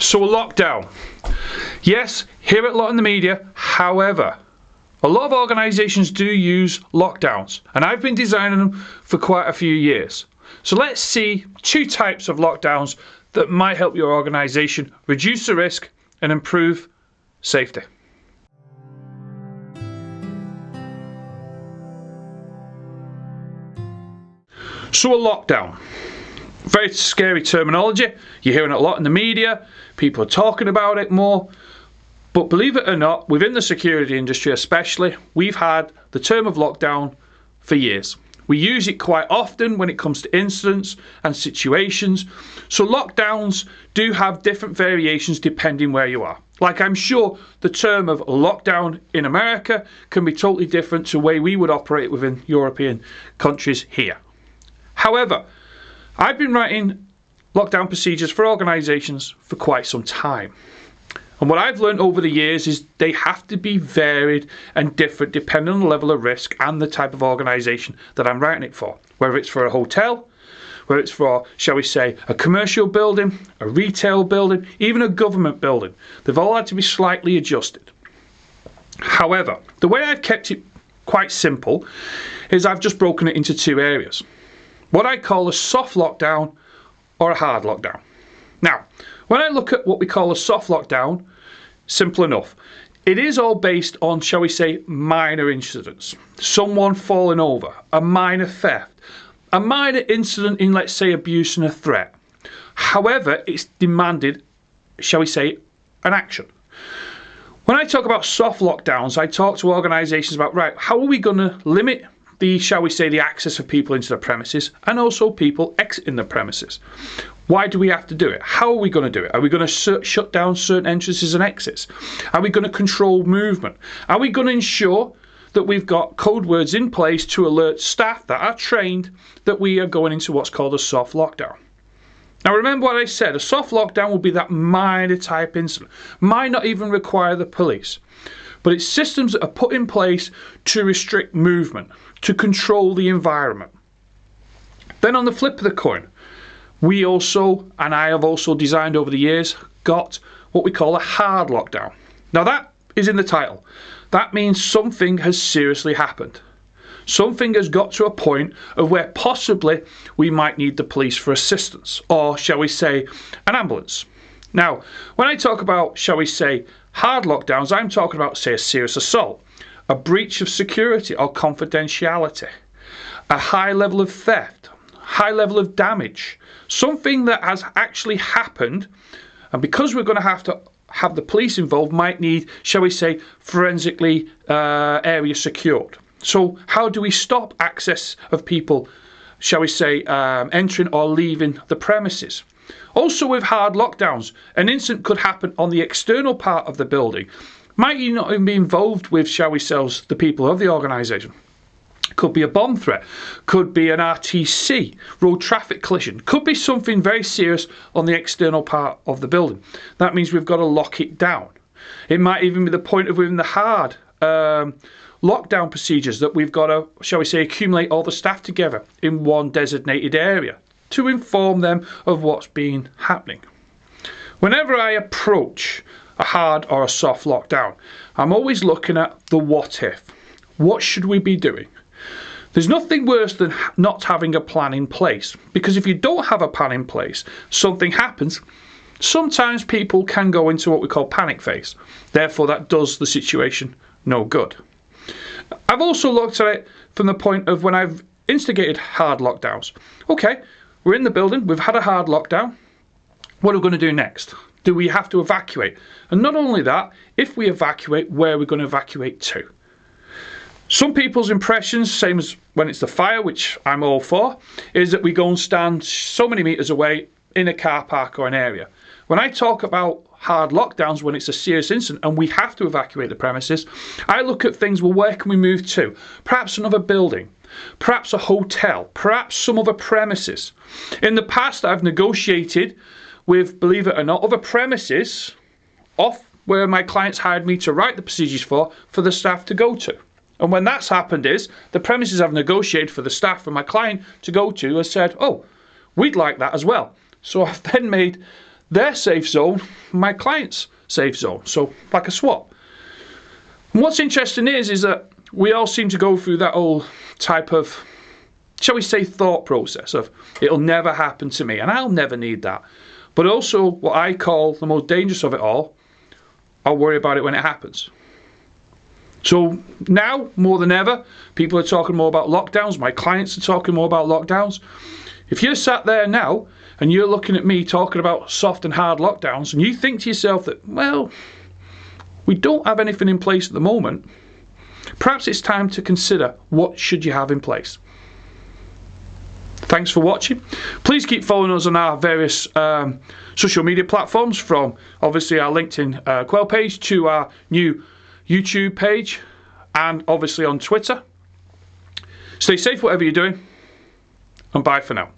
So a lockdown. Yes, hear it a lot in the media. However, a lot of organisations do use lockdowns, and I've been designing them for quite a few years. So let's see two types of lockdowns that might help your organisation reduce the risk and improve safety. So a lockdown. Very scary terminology. You're hearing it a lot in the media. People are talking about it more. But believe it or not, within the security industry especially, we've had the term of lockdown for years. We use it quite often when it comes to incidents and situations. So lockdowns do have different variations depending where you are. Like I'm sure the term of lockdown in America can be totally different to the way we would operate within European countries here. However, I've been writing lockdown procedures for organisations for quite some time. And what I've learned over the years is they have to be varied and different depending on the level of risk and the type of organisation that I'm writing it for. Whether it's for a hotel, whether it's for, shall we say, a commercial building, a retail building, even a government building. They've all had to be slightly adjusted. However, the way I've kept it quite simple is I've just broken it into two areas. What I call a soft lockdown or a hard lockdown. Now, when I look at what we call a soft lockdown, simple enough. It is all based on, shall we say, minor incidents. Someone falling over, a minor theft, a minor incident in, let's say, abuse and a threat. However, it's demanded, shall we say, an action. When I talk about soft lockdowns, I talk to organisations about, right, how are we going to limit the, shall we say, the access of people into the premises and also people exiting the premises? Why do we have to do it? How are we going to do it? Are we going to shut down certain entrances and exits? Are we going to control movement? Are we going to ensure that we've got code words in place to alert staff that are trained that we are going into what's called a soft lockdown? Now remember what I said, a soft lockdown will be that minor type incident. Might not even require the police. But it's systems that are put in place to restrict movement, to control the environment. Then on the flip of the coin, we also, and I have also designed over the years, got what we call a hard lockdown. Now that is in the title. That means something has seriously happened. Something has got to a point of where possibly we might need the police for assistance, or shall we say, an ambulance. Now, when I talk about, shall we say, hard lockdowns, I'm talking about, say, a serious assault, a breach of security or confidentiality, a high level of theft, high level of damage, something that has actually happened, and because we're going to have the police involved, might need, shall we say, forensically area secured. So how do we stop access of people, shall we say, entering or leaving the premises? Also with hard lockdowns, an incident could happen on the external part of the building. Might you not even be involved with, shall we say, the people of the organisation? Could be a bomb threat, could be an RTC, road traffic collision, could be something very serious on the external part of the building. That means we've got to lock it down. It might even be the point of within the hard lockdown procedures that we've got to, shall we say, accumulate all the staff together in one designated area to inform them of what's been happening. Whenever I approach a hard or a soft lockdown, I'm always looking at the what if. What should we be doing? There's nothing worse than not having a plan in place, because if you don't have a plan in place, something happens, sometimes people can go into what we call panic phase. Therefore, that does the situation no good. I've also looked at it from the point of when I've instigated hard lockdowns. Okay, we're in the building, we've had a hard lockdown. What are we going to do next? Do we have to evacuate? And not only that, if we evacuate, where are we going to evacuate to? Some people's impressions, same as when it's the fire, which I'm all for, is that we go and stand so many metres away in a car park or an area. When I talk about hard lockdowns, when it's a serious incident and we have to evacuate the premises, I look at things, well, where can we move to? Perhaps another building, perhaps a hotel, perhaps some other premises. In the past, I've negotiated with, believe it or not, other premises off where my clients hired me to write the procedures for the staff to go to. And when that's happened is, the premises I've negotiated for the staff and my client to go to has said, oh, we'd like that as well. So I've then made their safe zone, my client's safe zone. So like a swap. And what's interesting is that we all seem to go through that old type of, shall we say, thought process of it'll never happen to me and I'll never need that. But also what I call the most dangerous of it all, I'll worry about it when it happens. So now, more than ever, people are talking more about lockdowns. My clients are talking more about lockdowns. If you're sat there now and you're looking at me talking about soft and hard lockdowns and you think to yourself that, well, we don't have anything in place at the moment, perhaps it's time to consider what should you have in place. Thanks for watching. Please keep following us on our various social media platforms, from obviously our LinkedIn Quell page to our new YouTube page, and obviously on Twitter. Stay safe whatever you're doing, and bye for now.